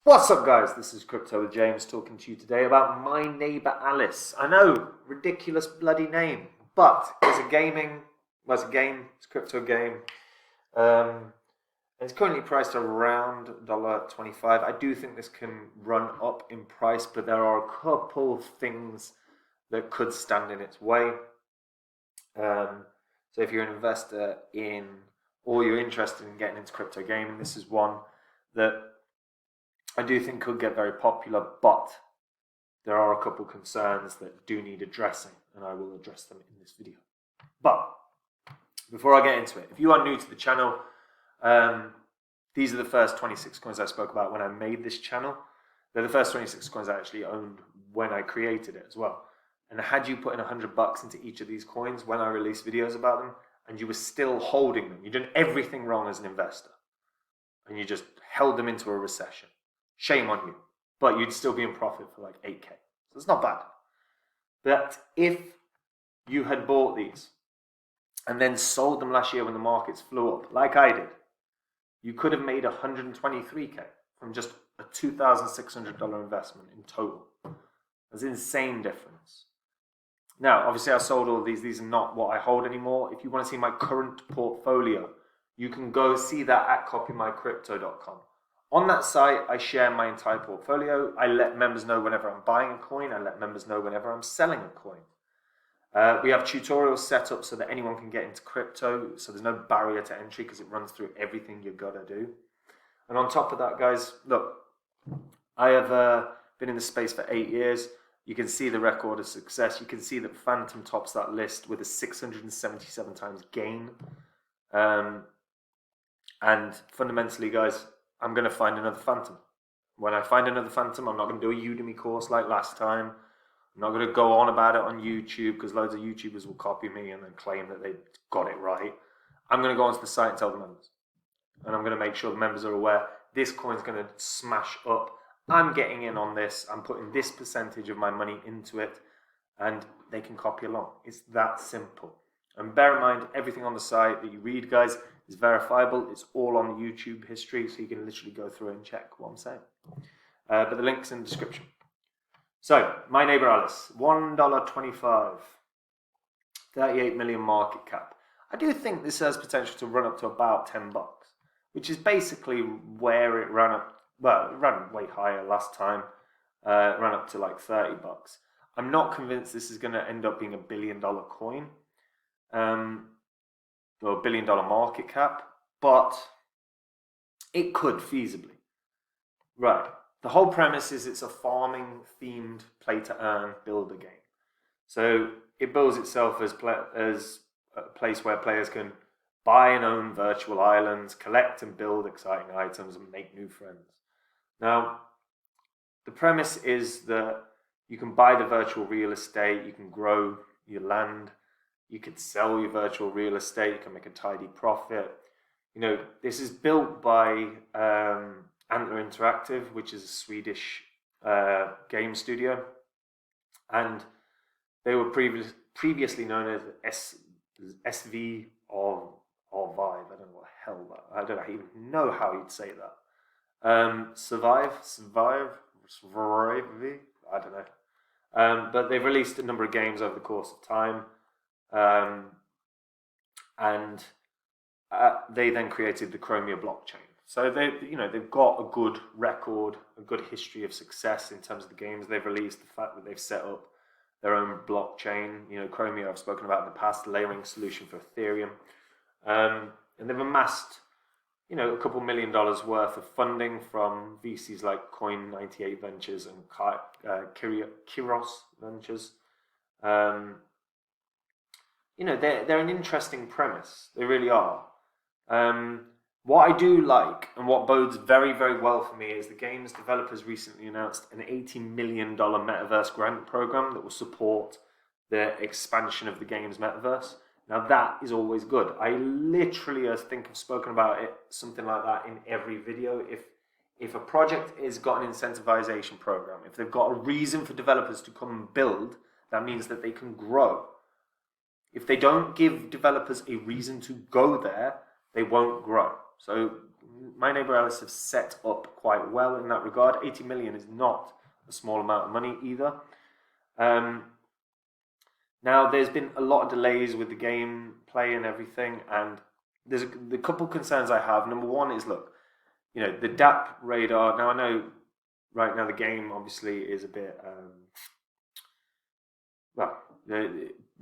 What's up, guys? This is Crypto with James talking to you today about My Neighbor Alice. I know, ridiculous bloody name, but it's a gaming, well, it's a game, it's a crypto game. It's currently priced around $1.25. I do think this can run up in price, but there are a couple of things that could stand in its way. So if you're an investor in, or you're interested in getting into crypto gaming, this is one that I do think could get very popular, but there are a couple concerns that do need addressing, and I will address them in this video. But before I get into it, if you are new to the channel, these are the first 26 coins I spoke about when I made this channel. They're the first 26 coins I actually owned when I created it as well. And had you put in $100 into each of these coins when I released videos about them, and you were still holding them, you've done everything wrong as an investor, and you just held them into a recession, shame on you, but you'd still be in profit for like 8K. So it's not bad. But if you had bought these and then sold them last year when the markets flew up, like I did, you could have made 123K from just a $2,600 investment in total. That's an insane difference. Now, obviously I sold all of these. These are not what I hold anymore. If you want to see my current portfolio, you can go see that at copymycrypto.com. On that site, I share my entire portfolio. I let members know whenever I'm buying a coin. I let members know whenever I'm selling a coin. We have tutorials set up so that anyone can get into crypto, so there's no barrier to entry because it runs through everything you've got to do. And on top of that, guys, look, I have been in the space for 8 years. You can see the record of success. You can see that Phantom tops that list with a 677 times gain. And fundamentally, guys, I'm going to find another Phantom. When I find another Phantom, I'm not going to do a Udemy course like last time. I'm not going to go on about it on YouTube because loads of YouTubers will copy me and then claim that they got it right. I'm going to go onto the site and tell the members. And I'm going to make sure the members are aware this coin's going to smash up. I'm getting in on this. I'm putting this percentage of my money into it and they can copy along. It's that simple. And bear in mind, everything on the site that you read, guys, is verifiable. It's all on the YouTube history, so you can literally go through and check what I'm saying. But the link's in the description. So, My Neighbor Alice, $1.25, 38 million market cap. I do think this has potential to run up to about $10, which is basically where it ran up. Well, it ran way higher last time. It ran up to like $30. I'm not convinced this is going to end up being a $1 billion coin. Or $1 billion market cap, but it could feasibly. Right. The whole premise is it's a farming themed play to earn builder game. So it builds itself as a place where players can buy and own virtual islands, collect and build exciting items, and make new friends. Now, the premise is that you can buy the virtual real estate, you can grow your land, you could sell your virtual real estate, you can make a tidy profit. You know, this is built by Antler Interactive, which is a Swedish game studio. And they were previously known as SV or Vive. I don't know what the hell that, I don't even know how you'd say that. Survive, I don't know. But they've released a number of games over the course of time. And they then created the Chromia blockchain. So they've got a good record, a good history of success in terms of the games they've released. The fact that they've set up their own blockchain, Chromia I've spoken about in the past, layering solution for Ethereum, and they've amassed, a couple $1 million worth of funding from VCs like Coin98 Ventures and Kiros Ventures. They're an interesting premise. They really are. What I do like, and what bodes very, very well for me, is the game's developers recently announced an $80 million metaverse grant program that will support the expansion of the game's metaverse. Now that is always good. I literally, I think I've spoken about it, something like that in every video. If a project has got an incentivization program, if they've got a reason for developers to come and build, that means that they can grow. If they don't give developers a reason to go there, they won't grow. So MyNeighborAlice have set up quite well in that regard. 80 million is not a small amount of money either. Now, there's been a lot of delays with the gameplay and everything, and there's the couple concerns I have. Number one is, look, the DAP radar. Now, I know right now the game obviously is a bit,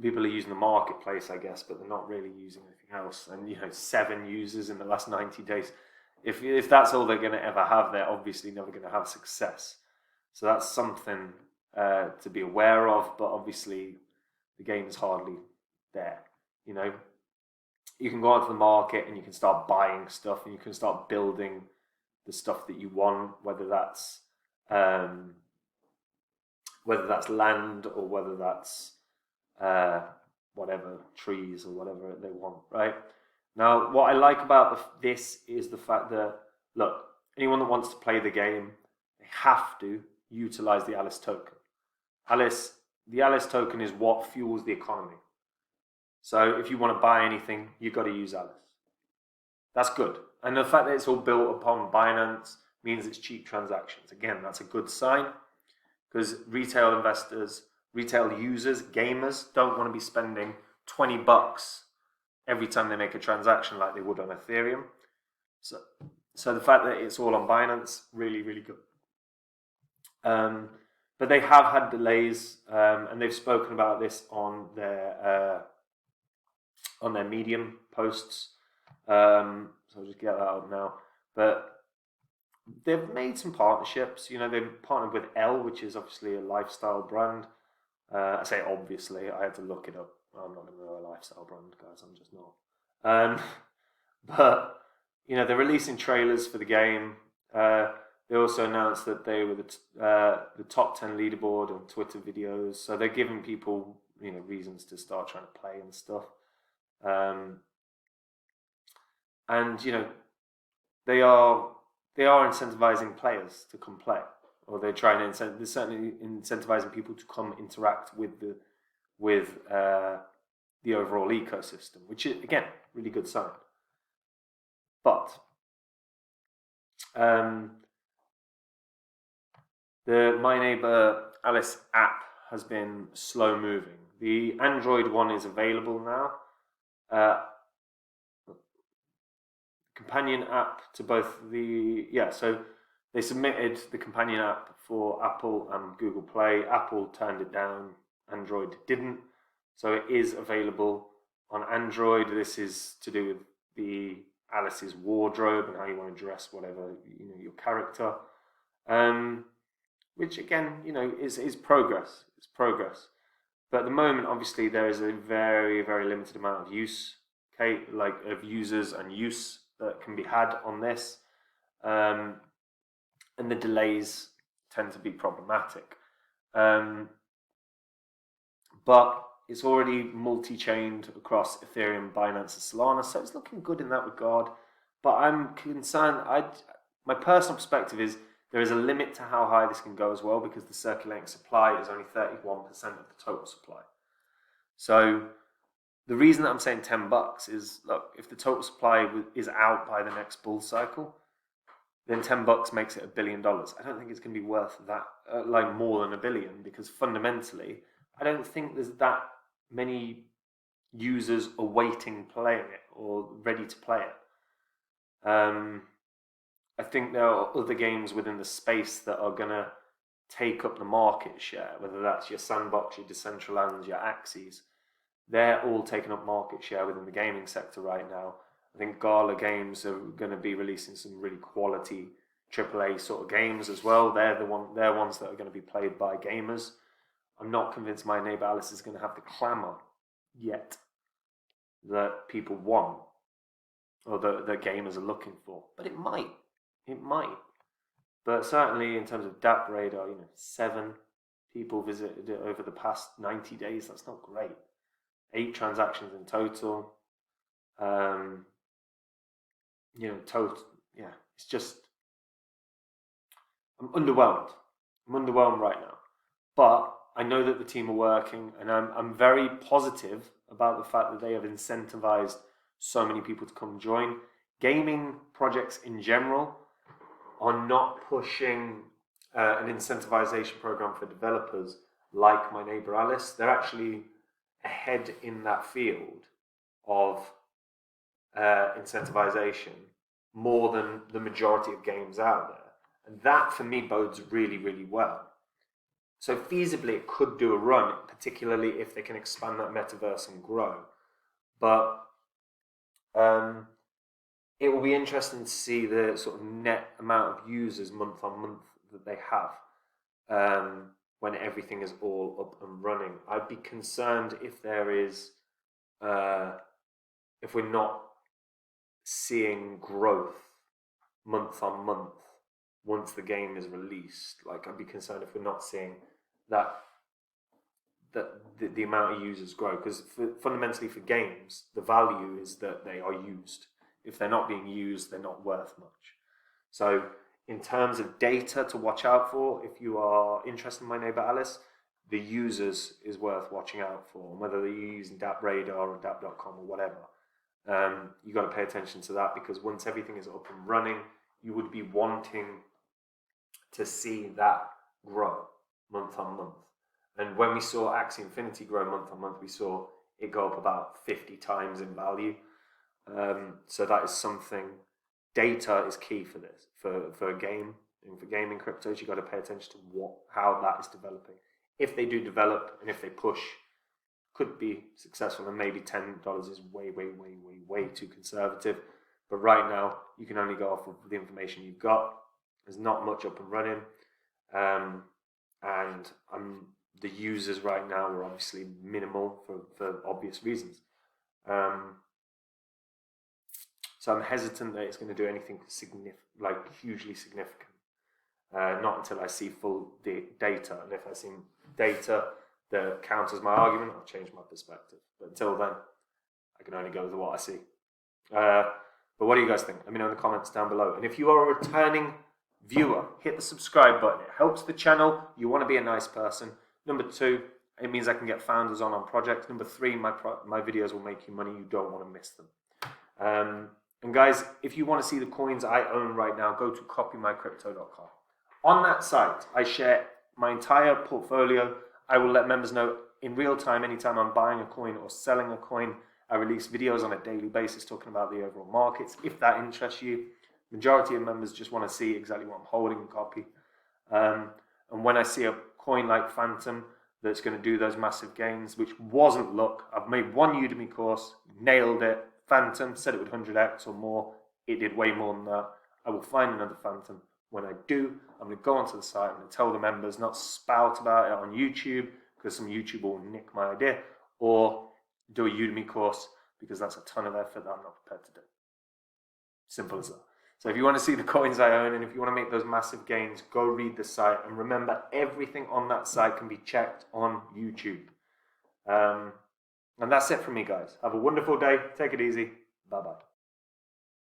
people are using the marketplace, I guess, but they're not really using anything else. And 7 users in the last 90 days. If that's all they're going to ever have, they're obviously never going to have success. So that's something to be aware of. But obviously, the game is hardly there. You can go onto the market and you can start buying stuff, and you can start building the stuff that you want, whether that's land or whether that's whatever, trees or whatever they want, right? Now, what I like about this is the fact that, look, anyone that wants to play the game, they have to utilize the Alice token. The Alice token is what fuels the economy. So if you want to buy anything, you've got to use Alice. That's good. And the fact that it's all built upon Binance means it's cheap transactions. Again, that's a good sign, because retail investors, retail users, gamers don't want to be spending $20 every time they make a transaction like they would on Ethereum. So the fact that it's all on Binance, really, really good. But they have had delays, and they've spoken about this on their Medium posts. So I'll just get that out now. But they've made some partnerships. They've partnered with L, which is obviously a lifestyle brand. I say obviously, I had to look it up. I'm not going to know a lifestyle brand, guys. I'm just not. But they're releasing trailers for the game. They also announced that they were the top 10 leaderboard on Twitter videos. So they're giving people reasons to start trying to play and stuff. And they are incentivizing players to come play, or they're trying to they're certainly incentivizing people to come interact with the overall ecosystem, which is, again, really good sign. But the MyNeighborAlice app has been slow moving. The Android one is available now. Companion app to both so they submitted the companion app for Apple and Google Play. Apple turned it down, Android didn't. So it is available on Android. This is to do with the Alice's wardrobe and how you want to dress whatever your character. Which again, is progress. It's progress. But at the moment, obviously, there is a very, very limited amount of use, of users and use that can be had on this, and the delays tend to be problematic. But it's already multi-chained across Ethereum, Binance, and Solana, so it's looking good in that regard. But I'm concerned. My personal perspective is there is a limit to how high this can go as well, because the circulating supply is only 31% of the total supply. So the reason that I'm saying $10 is, look, if the total supply is out by the next bull cycle, then $10 makes it $1 billion. I don't think it's going to be worth that, more than $1 billion, because fundamentally, I don't think there's that many users awaiting playing it or ready to play it. I think there are other games within the space that are going to take up the market share, whether that's your Sandbox, your Decentraland, your Axes. They're all taking up market share within the gaming sector right now. I think Gala Games are going to be releasing some really quality AAA sort of games as well. They're ones that are going to be played by gamers. I'm not convinced MyNeighborAlice is going to have the clamour yet that people want, or that gamers are looking for. But it might. It might. But certainly in terms of DAP radar, 7 people visited it over the past 90 days. That's not great. 8 transactions in total. It's just, I'm underwhelmed. I'm underwhelmed right now. But I know that the team are working, and I'm very positive about the fact that they have incentivized so many people to come join. gaming projects in general are not pushing an incentivization program for developers like MyNeighborAlice. They're actually ahead in that field of incentivization more than the majority of games out there. And that, for me, bodes really, really well. So feasibly, it could do a run, particularly if they can expand that metaverse and grow. But it will be interesting to see the sort of net amount of users month on month that they have when everything is all up and running. I'd be concerned if there is, if we're not seeing growth month on month once the game is released. Like, I'd be concerned if we're not seeing that the amount of users grow, because fundamentally for games, the value is that they are used. If they're not being used, they're not worth much. So in terms of data to watch out for, if you are interested in MyNeighborAlice, the users is worth watching out for, whether you're using DAP Radar or DAP.com or whatever. You got to pay attention to that, because once everything is up and running, you would be wanting to see that grow month on month. And when we saw Axie Infinity grow month on month, we saw it go up about 50 times in value. So that is something. Data is key for this, for a game, and for gaming cryptos. You got to pay attention to how that is developing. If they do develop and if they push, could be successful, and maybe $10 is way too conservative. But right now, you can only go off of the information you've got. There's not much up and running, and the users right now are obviously minimal for obvious reasons. So I'm hesitant that it's going to do anything hugely significant. Not until I see full data, and if I see data that counters my argument, I'll change my perspective. But until then, I can only go with what I see. But what do you guys think? Let me know in the comments down below. And if you are a returning viewer, hit the subscribe button. It helps the channel. You want to be a nice person. Number 2, it means I can get founders on projects. Number 3, my videos will make you money. You don't want to miss them. And guys, if you want to see the coins I own right now, go to copymycrypto.com. On that site, I share my entire portfolio. I will let members know in real time anytime I'm buying a coin or selling a coin. I release videos on a daily basis talking about the overall markets, if that interests you. Majority of members just want to see exactly what I'm holding and copy. And when I see a coin like Phantom that's going to do those massive gains, which wasn't luck, I've made one Udemy course, nailed it. Phantom, said it would 100x or more. It did way more than that. I will find another Phantom. When I do, I'm going to go onto the site, I'm going to tell the members, not spout about it on YouTube, because some YouTuber will nick my idea, or do a Udemy course, because that's a ton of effort that I'm not prepared to do. Simple as that. So if you want to see the coins I own, and if you want to make those massive gains, go read the site. And remember, everything on that site can be checked on YouTube. And that's it from me, guys. Have a wonderful day. Take it easy. Bye-bye.